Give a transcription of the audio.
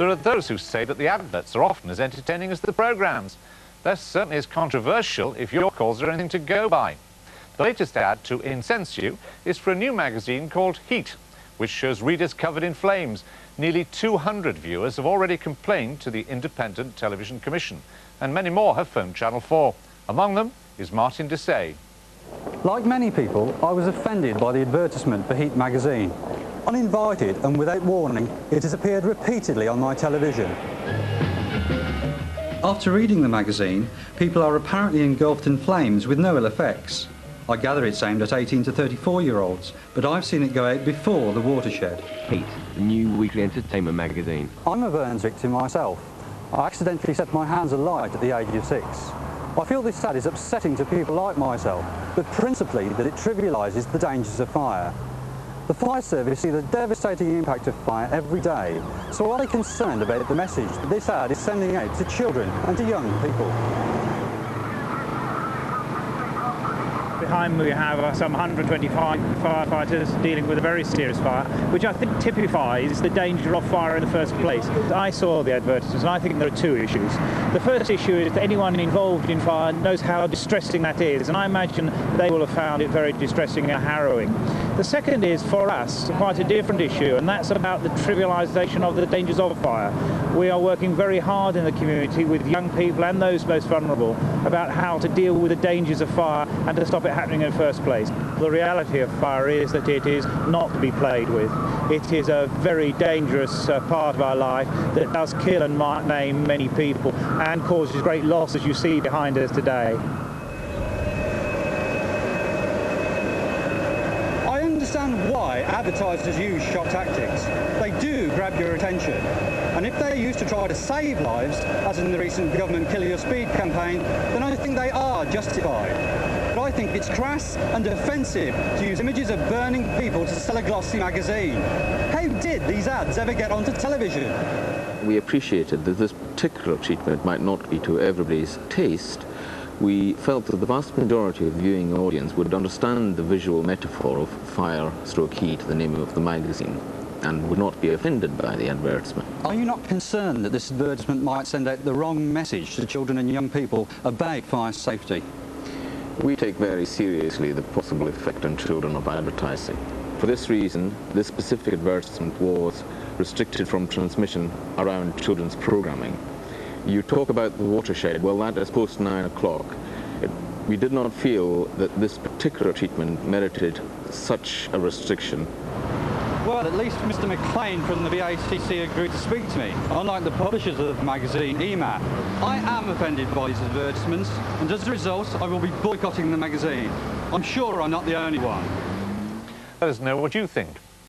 There are those who say that the adverts are often as entertaining as the programmes. They're certainly as controversial if your calls are anything to go by. The latest ad to incense you is for a new magazine called Heat, which shows readers covered in flames. Nearly 200 viewers have already complained to the Independent Television Commission, and many more have phoned Channel 4. Among them is Martin Desay. Like many people, I was offended by the advertisement for Heat magazine. Uninvited and without warning, it has appeared repeatedly on my television. After reading the magazine, people are apparently engulfed in flames with no ill effects. I gather it's aimed at 18 to 34-year-olds, but I've seen it go out before The Watershed. Heat, the new weekly entertainment magazine. I'm a burns victim myself. I accidentally set my hands alight at the age of 6. I feel this ad is upsetting to people like myself, but principally that it trivialises the dangers of fire. The fire service see the devastating impact of fire every day, so are they concerned about the message that this ad is sending out to children and to young people? Behind me we have some 125 firefighters dealing with a very serious fire, which I think typifies the danger of fire in the first place. I saw the advertisements and I think there are two issues. The first issue is that anyone involved in fire knows how distressing that is, and I imagine they will have found it very distressing and harrowing. The second is, for us, quite a different issue, and that's about the trivialisation of the dangers of fire. We are working very hard in the community with young people and those most vulnerable about how to deal with the dangers of fire and to stop it happening in the first place. The reality of fire is that it is not to be played with. It is a very dangerous part of our life that does kill and maim many people and causes great loss, as you see behind us today. I understand why advertisers use shock tactics. They do grab your attention. And if they're used to try to save lives, as in the recent government Kill Your Speed campaign, then I think they are justified. But I think it's crass and offensive to use images of burning people to sell a glossy magazine. How did these ads ever get onto television? We appreciated that this particular treatment might not be to everybody's taste. We felt that the vast majority of the viewing audience would understand the visual metaphor of fire/heat, the name of the magazine, and would not be offended by the advertisement. Are you not concerned that this advertisement might send out the wrong message to children and young people about fire safety? We take very seriously the possible effect on children of advertising. For this reason, this specific advertisement was restricted from transmission around children's programming. You talk about The Watershed, well, that is post 9 o'clock. We did not feel that this particular treatment merited such a restriction. Well, at least Mr. McLean from the VACC agreed to speak to me, unlike the publishers of the magazine, EMAP. I am offended by these advertisements, and as a result, I will be boycotting the magazine. I'm sure I'm not the only one. Let us know what you think.